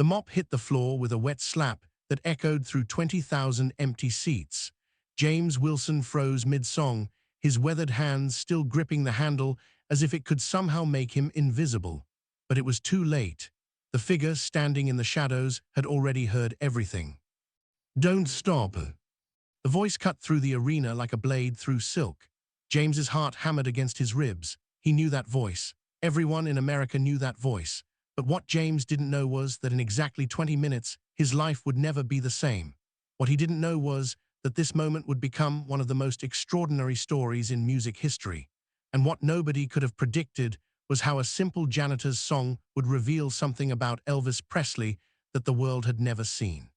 The mop hit the floor with a wet slap that echoed through 20,000 empty seats. James Wilson froze mid-song, his weathered hands still gripping the handle as if it could somehow make him invisible. But it was too late. The figure standing in the shadows had already heard everything. "Don't stop." The voice cut through the arena like a blade through silk. James's heart hammered against his ribs. He knew that voice. Everyone in America knew that voice. But what James didn't know was that in exactly 20 minutes, his life would never be the same. What he didn't know was that this moment would become one of the most extraordinary stories in music history. And what nobody could have predicted was how a simple Janitor's song would reveal something about Elvis Presley that the world had never seen.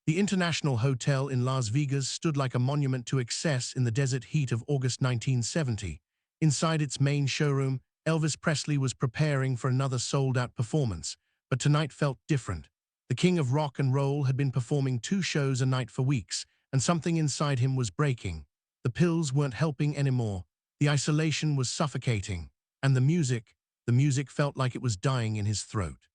The International Hotel in Las Vegas stood like a monument to excess in the desert heat of August 1970. Inside its main showroom, Elvis Presley was preparing for another sold-out performance, but tonight felt different. The king of rock and roll had been performing 2 shows a night for weeks, and something inside him was breaking. The pills weren't helping anymore. The isolation was suffocating, and the music felt like it was dying in his throat.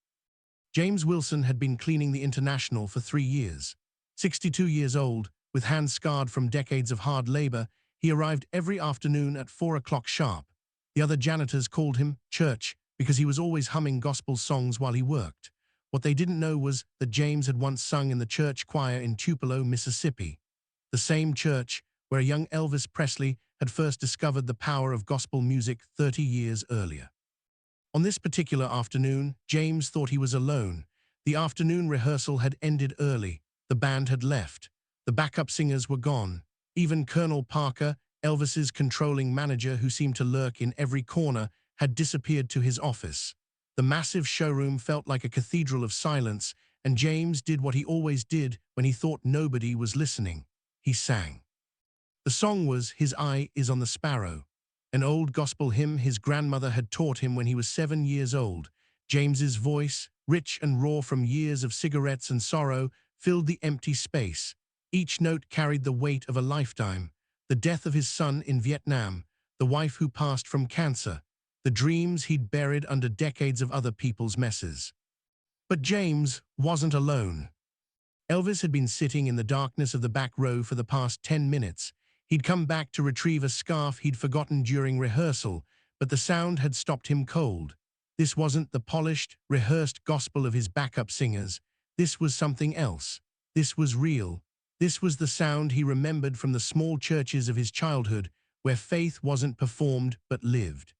James Wilson had been cleaning the International for 3 years. 62 years old, with hands scarred from decades of hard labor, he arrived every afternoon at 4 o'clock sharp. The other janitors called him Church because he was always humming gospel songs while he worked. What they didn't know was that James had once sung in the church choir in Tupelo, Mississippi, the same church where young Elvis Presley had first discovered the power of gospel music 30 years earlier. On this particular afternoon, James thought he was alone. The afternoon rehearsal had ended early. The band had left. The backup singers were gone. Even Colonel Parker, Elvis's controlling manager who seemed to lurk in every corner, had disappeared to his office. The massive showroom felt like a cathedral of silence, and James did what he always did when he thought nobody was listening. He sang. The song was "His Eye is on the Sparrow," an old gospel hymn his grandmother had taught him when he was 7 years old. James's voice, rich and raw from years of cigarettes and sorrow, filled the empty space. Each note carried the weight of a lifetime. The death of his son in Vietnam, the wife who passed from cancer, the dreams he'd buried under decades of other people's messes. But James wasn't alone. Elvis had been sitting in the darkness of the back row for the past 10 minutes. He'd come back to retrieve a scarf he'd forgotten during rehearsal, but the sound had stopped him cold. This wasn't the polished, rehearsed gospel of his backup singers. This was something else. This was real. This was the sound he remembered from the small churches of his childhood, where faith wasn't performed but lived.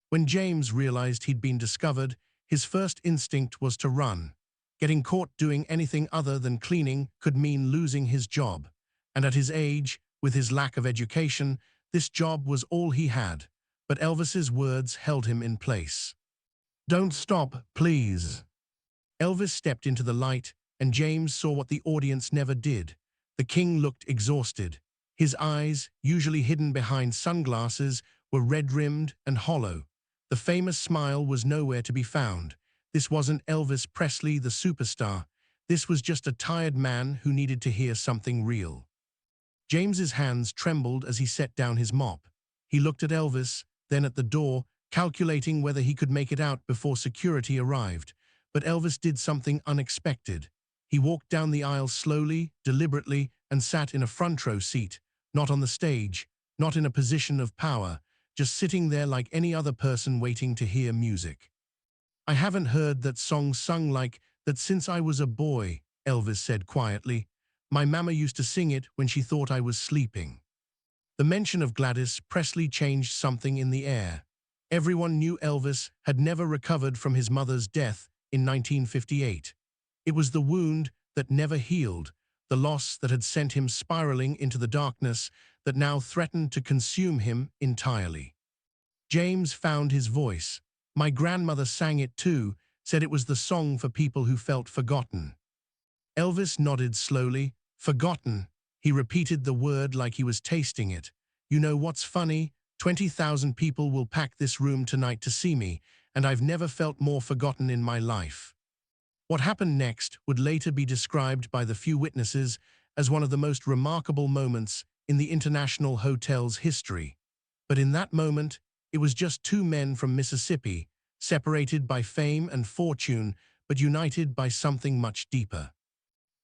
When James realized he'd been discovered, his first instinct was to run. Getting caught doing anything other than cleaning could mean losing his job. And at his age, with his lack of education, this job was all he had. But Elvis's words held him in place. "Don't stop, please." Elvis stepped into the light, and James saw what the audience never did. The king looked exhausted. His eyes, usually hidden behind sunglasses, were red-rimmed and hollow. The famous smile was nowhere to be found. This wasn't Elvis Presley, the superstar. This was just a tired man who needed to hear something real. James's hands trembled as he set down his mop. He looked at Elvis, then at the door, calculating whether he could make it out before security arrived. But Elvis did something unexpected. He walked down the aisle slowly, deliberately, and sat in a front row seat, not on the stage, not in a position of power, just sitting there like any other person waiting to hear music. "I haven't heard that song sung like that since I was a boy," Elvis said quietly. "My mama used to sing it when she thought I was sleeping." The mention of Gladys Presley changed something in the air. Everyone knew Elvis had never recovered from his mother's death in 1958. It was the wound that never healed, the loss that had sent him spiraling into the darkness that now threatened to consume him entirely. James found his voice. "My grandmother sang it too, said it was the song for people who felt forgotten." Elvis nodded slowly. "Forgotten." He repeated the word like he was tasting it. "You know what's funny? 20,000 people will pack this room tonight to see me, and I've never felt more forgotten in my life." What happened next would later be described by the few witnesses as one of the most remarkable moments in the International Hotel's history. But in that moment, it was just 2 men from Mississippi, separated by fame and fortune, but united by something much deeper.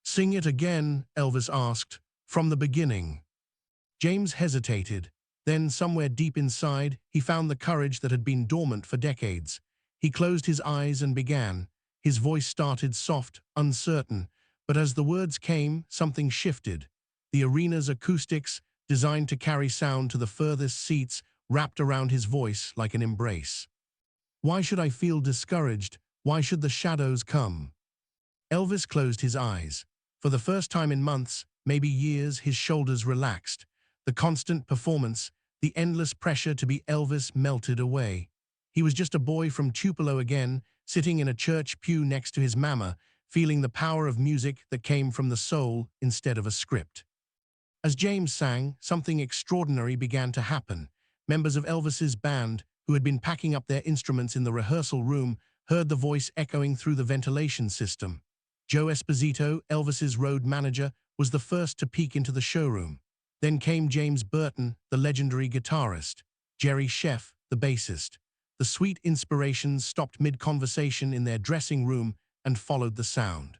"Sing it again," Elvis asked, "from the beginning." James hesitated. Then, somewhere deep inside, he found the courage that had been dormant for decades. He closed his eyes and began. His voice started soft, uncertain, but as the words came, something shifted. The arena's acoustics, designed to carry sound to the furthest seats, wrapped around his voice like an embrace. "Why should I feel discouraged? Why should the shadows come?" Elvis closed his eyes. For the first time in months, maybe years, his shoulders relaxed. The constant performance, the endless pressure to be Elvis melted away. He was just a boy from Tupelo again, sitting in a church pew next to his mama, feeling the power of music that came from the soul instead of a script. As James sang, something extraordinary began to happen. Members of Elvis's band, who had been packing up their instruments in the rehearsal room, heard the voice echoing through the ventilation system. Joe Esposito, Elvis's road manager, was the first to peek into the showroom. Then came James Burton, the legendary guitarist, Jerry Sheff, the bassist. The sweet inspirations stopped mid-conversation in their dressing room and followed the sound.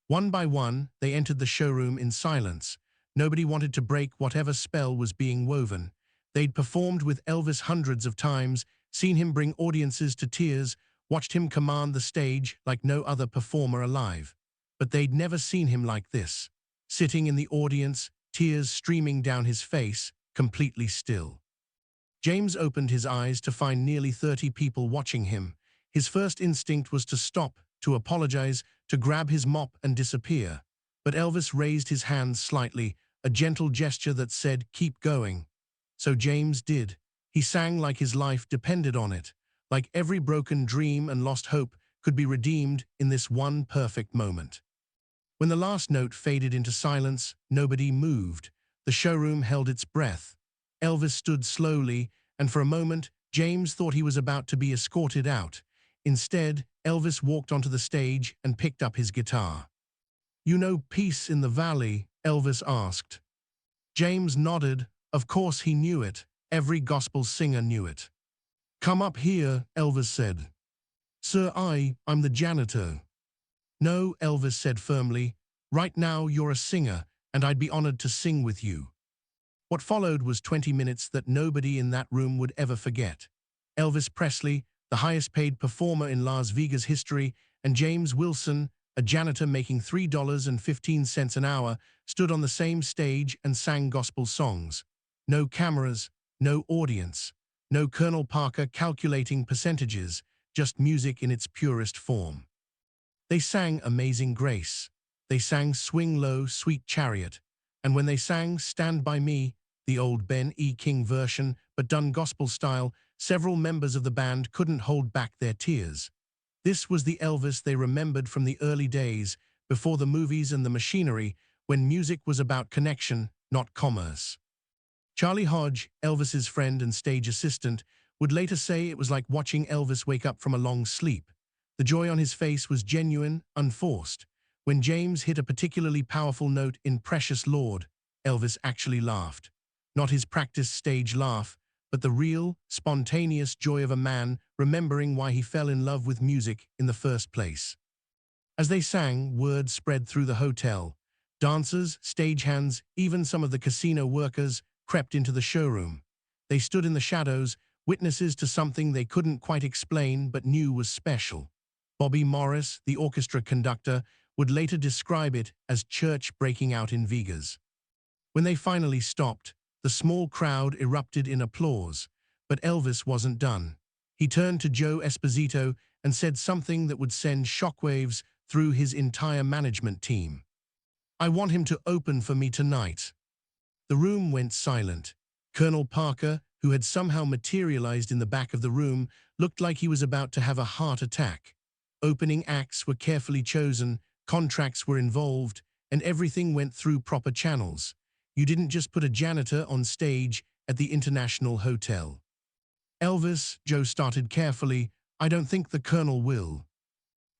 One by one, they entered the showroom in silence. Nobody wanted to break whatever spell was being woven. They'd performed with Elvis hundreds of times, seen him bring audiences to tears, watched him command the stage like no other performer alive. But they'd never seen him like this. Sitting in the audience, tears streaming down his face, completely still. James opened his eyes to find nearly 30 people watching him. His first instinct was to stop, to apologize, to grab his mop and disappear. But Elvis raised his hands slightly, a gentle gesture that said, "Keep going." So James did. He sang like his life depended on it, like every broken dream and lost hope could be redeemed in this one perfect moment. When the last note faded into silence, nobody moved. The showroom held its breath. Elvis stood slowly, and for a moment, James thought he was about to be escorted out. Instead, Elvis walked onto the stage and picked up his guitar. "You know Peace in the Valley?" Elvis asked. James nodded. Of course he knew it. Every gospel singer knew it. "Come up here," Elvis said. "Sir, I'm the janitor." "No," Elvis said firmly. "Right now you're a singer, and I'd be honored to sing with you." What followed was 20 minutes that nobody in that room would ever forget. Elvis Presley, the highest-paid performer in Las Vegas history, and James Wilson, a janitor making $3.15 an hour, stood on the same stage and sang gospel songs. No cameras, no audience, no Colonel Parker calculating percentages, just music in its purest form. They sang Amazing Grace. They sang Swing Low, Sweet Chariot. And when they sang Stand By Me, the old Ben E. King version, but done gospel style, several members of the band couldn't hold back their tears. This was the Elvis they remembered from the early days, before the movies and the machinery, when music was about connection, not commerce. Charlie Hodge, Elvis's friend and stage assistant, would later say it was like watching Elvis wake up from a long sleep. The joy on his face was genuine, unforced. When James hit a particularly powerful note in Precious Lord, Elvis actually laughed. Not his practiced stage laugh, but the real, spontaneous joy of a man remembering why he fell in love with music in the first place. As they sang, word spread through the hotel. Dancers, stagehands, even some of the casino workers crept into the showroom. They stood in the shadows, witnesses to something they couldn't quite explain but knew was special. Bobby Morris, the orchestra conductor, would later describe it as church breaking out in Vegas. When they finally stopped, the small crowd erupted in applause, but Elvis wasn't done. He turned to Joe Esposito and said something that would send shockwaves through his entire management team. "I want him to open for me tonight." The room went silent. Colonel Parker, who had somehow materialized in the back of the room, looked like he was about to have a heart attack. Opening acts were carefully chosen, contracts were involved, and everything went through proper channels. You didn't just put a janitor on stage at the International Hotel. "Elvis," Joe started carefully, "I don't think the Colonel will."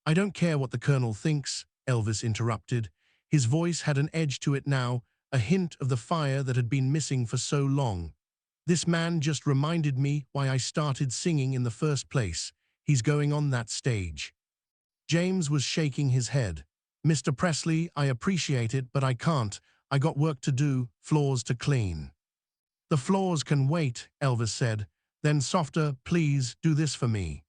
"I don't care what the Colonel thinks," Elvis interrupted. His voice had an edge to it now, a hint of the fire that had been missing for so long. "This man just reminded me why I started singing in the first place. He's going on that stage." James was shaking his head. "Mr. Presley, I appreciate it, but I can't. I got work to do, floors to clean." "The floors can wait," Elvis said. Then softer, "Please, do this for me."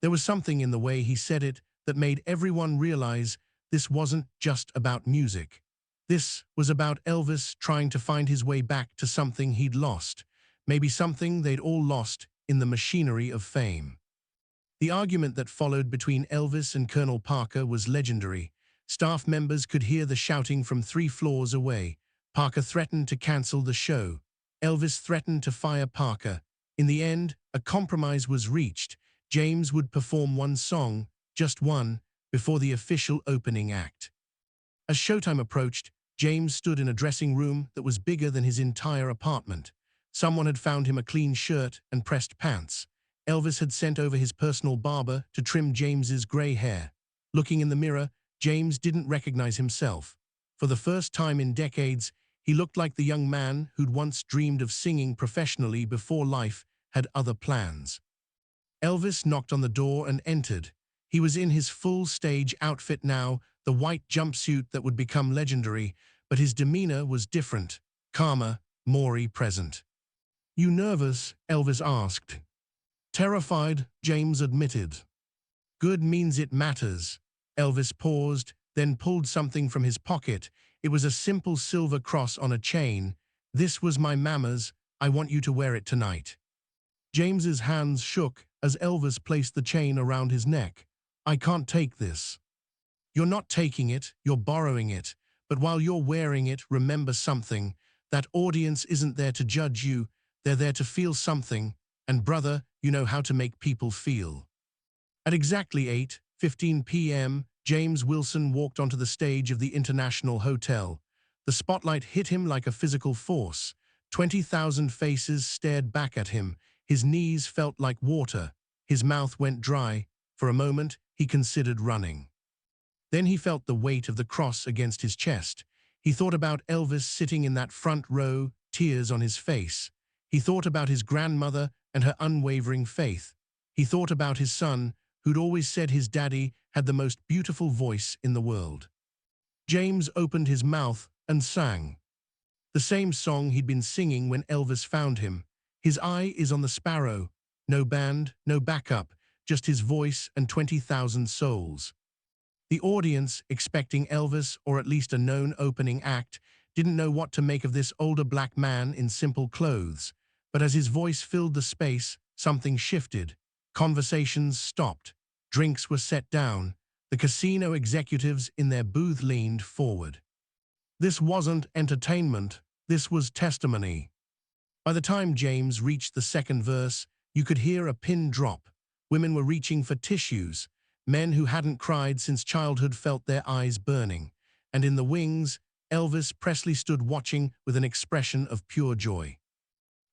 There was something in the way he said it that made everyone realize this wasn't just about music. This was about Elvis trying to find his way back to something he'd lost, maybe something they'd all lost in the machinery of fame. The argument that followed between Elvis and Colonel Parker was legendary. Staff members could hear the shouting from 3 floors away. Parker threatened to cancel the show. Elvis threatened to fire Parker. In the end, a compromise was reached. James would perform one song, just one, before the official opening act. As showtime approached, James stood in a dressing room that was bigger than his entire apartment. Someone had found him a clean shirt and pressed pants. Elvis had sent over his personal barber to trim James's gray hair. Looking in the mirror, James didn't recognize himself. For the first time in decades, he looked like the young man who'd once dreamed of singing professionally before life had other plans. Elvis knocked on the door and entered. He was in his full stage outfit now, the white jumpsuit that would become legendary, but his demeanor was different, calmer, more present. "You nervous?" Elvis asked. "Terrified," James admitted. "Good means it matters." Elvis paused, then pulled something from his pocket. It was a simple silver cross on a chain. "This was my mama's. I want you to wear it tonight." James's hands shook as Elvis placed the chain around his neck. "I can't take this." "You're not taking it, you're borrowing it. But while you're wearing it, remember something. That audience isn't there to judge you. They're there to feel something. And brother, you know how to make people feel." At exactly 8:15 p.m., James Wilson walked onto the stage of the International Hotel. The spotlight hit him like a physical force. 20,000 faces stared back at him. His knees felt like water. His mouth went dry. For a moment, he considered running. Then he felt the weight of the cross against his chest. He thought about Elvis sitting in that front row, tears on his face. He thought about his grandmother and her unwavering faith. He thought about his son, who'd always said his daddy had the most beautiful voice in the world. James opened his mouth and sang. The same song he'd been singing when Elvis found him. His eye is on the sparrow. No band, no backup, just his voice and 20,000 souls. The audience, expecting Elvis or at least a known opening act, didn't know what to make of this older black man in simple clothes. But as his voice filled the space, something shifted. Conversations stopped. Drinks were set down. The casino executives in their booth leaned forward. This wasn't entertainment. This was testimony. By the time James reached the second verse, you could hear a pin drop. Women were reaching for tissues. Men who hadn't cried since childhood felt their eyes burning. And in the wings, Elvis Presley stood watching with an expression of pure joy.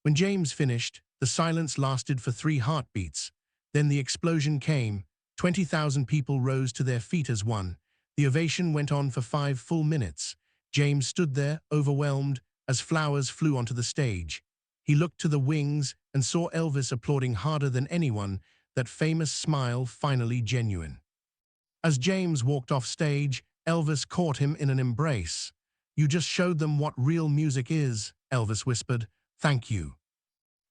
When James finished, the silence lasted for 3 heartbeats. Then the explosion came. 20,000 people rose to their feet as one. The ovation went on for 5 full minutes. James stood there, overwhelmed, as flowers flew onto the stage. He looked to the wings and saw Elvis applauding harder than anyone, that famous smile finally genuine. As James walked off stage, Elvis caught him in an embrace. "You just showed them what real music is," Elvis whispered. "Thank you."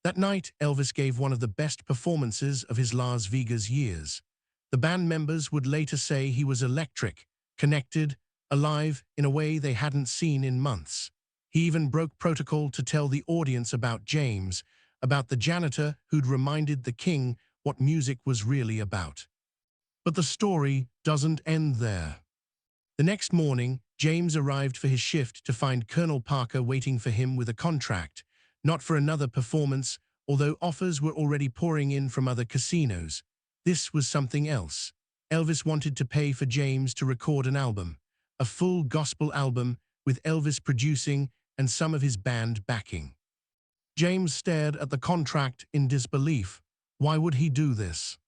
That night, Elvis gave one of the best performances of his Las Vegas years. The band members would later say he was electric, connected, alive in a way they hadn't seen in months. He even broke protocol to tell the audience about James, about the janitor who'd reminded the king what music was really about. But the story doesn't end there. The next morning, James arrived for his shift to find Colonel Parker waiting for him with a contract, not for another performance, although offers were already pouring in from other casinos. This was something else. Elvis wanted to pay for James to record an album, a full gospel album with Elvis producing and some of his band backing. James stared at the contract in disbelief. Why would he do this?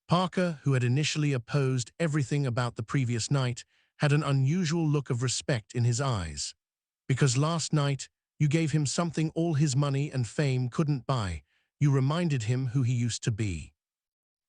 Parker, who had initially opposed everything about the previous night, had an unusual look of respect in his eyes. "Because last night, you gave him something all his money and fame couldn't buy. You reminded him who he used to be."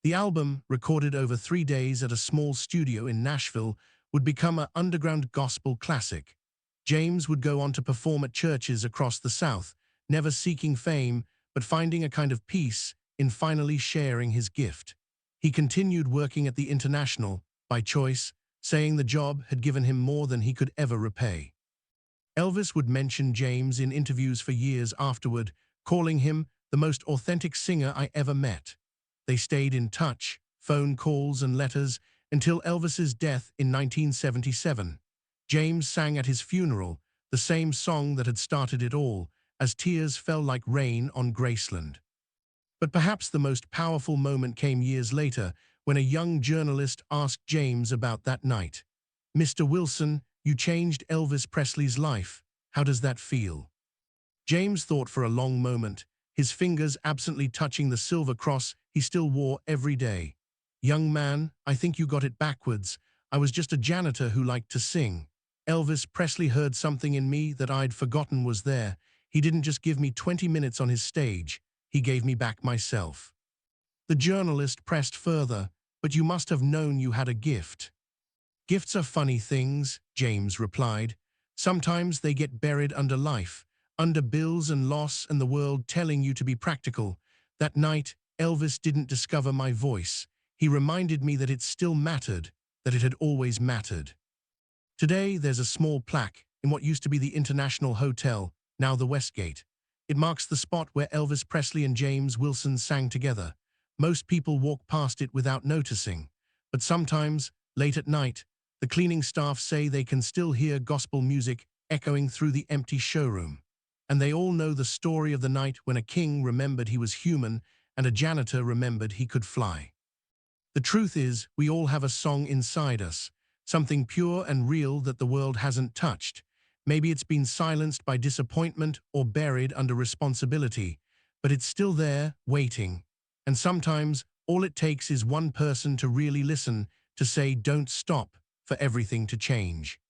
The album, recorded over 3 days at a small studio in Nashville, would become an underground gospel classic. James would go on to perform at churches across the South, never seeking fame, but finding a kind of peace in finally sharing his gift. He continued working at the International, by choice, saying the job had given him more than he could ever repay. Elvis would mention James in interviews for years afterward, calling him the most authentic singer I ever met. They stayed in touch, phone calls and letters, until Elvis's death in 1977. James sang at his funeral, the same song that had started it all, as tears fell like rain on Graceland. But perhaps the most powerful moment came years later, when a young journalist asked James about that night. "Mr. Wilson, you changed Elvis Presley's life. How does that feel?" James thought for a long moment, his fingers absently touching the silver cross he still wore every day. "Young man, I think you got it backwards. I was just a janitor who liked to sing. Elvis Presley heard something in me that I'd forgotten was there. He didn't just give me 20 minutes on his stage. He gave me back myself." The journalist pressed further, "But you must have known you had a gift." "Gifts are funny things," James replied. "Sometimes they get buried under life, under bills and loss and the world telling you to be practical. That night, Elvis didn't discover my voice. He reminded me that it still mattered, that it had always mattered." Today, there's a small plaque in what used to be the International Hotel, now the Westgate. It marks the spot where Elvis Presley and James Wilson sang together. Most people walk past it without noticing, but sometimes, late at night, the cleaning staff say they can still hear gospel music echoing through the empty showroom. And they all know the story of the night when a king remembered he was human and a janitor remembered he could fly. The truth is, we all have a song inside us, something pure and real that the world hasn't touched. Maybe it's been silenced by disappointment or buried under responsibility, but it's still there, waiting. And sometimes, all it takes is one person to really listen, to say, "Don't stop," for everything to change.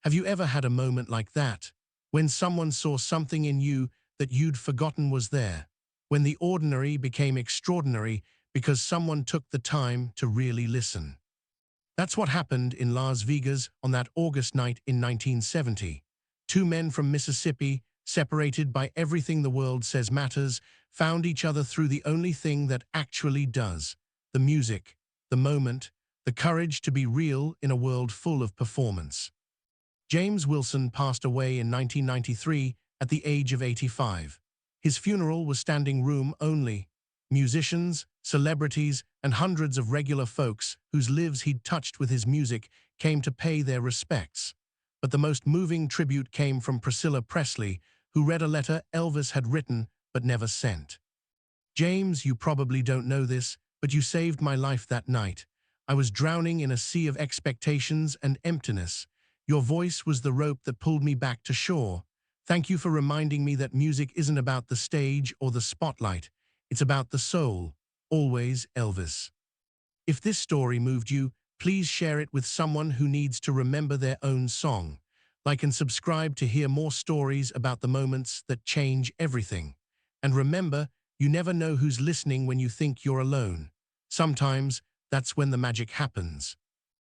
Have you ever had a moment like that? When someone saw something in you that you'd forgotten was there? When the ordinary became extraordinary because someone took the time to really listen? That's what happened in Las Vegas on that August night in 1970. Two men from Mississippi, separated by everything the world says matters, found each other through the only thing that actually does: the music, the moment, the courage to be real in a world full of performance. James Wilson passed away in 1993 at the age of 85. His funeral was standing room only. Musicians, celebrities, and hundreds of regular folks whose lives he'd touched with his music came to pay their respects. But the most moving tribute came from Priscilla Presley, who read a letter Elvis had written but never sent. "James, you probably don't know this, but you saved my life that night. I was drowning in a sea of expectations and emptiness. Your voice was the rope that pulled me back to shore. Thank you for reminding me that music isn't about the stage or the spotlight. It's about the soul. Always, Elvis." If this story moved you, please share it with someone who needs to remember their own song. Like and subscribe to hear more stories about the moments that change everything. And remember, you never know who's listening when you think you're alone. Sometimes, that's when the magic happens.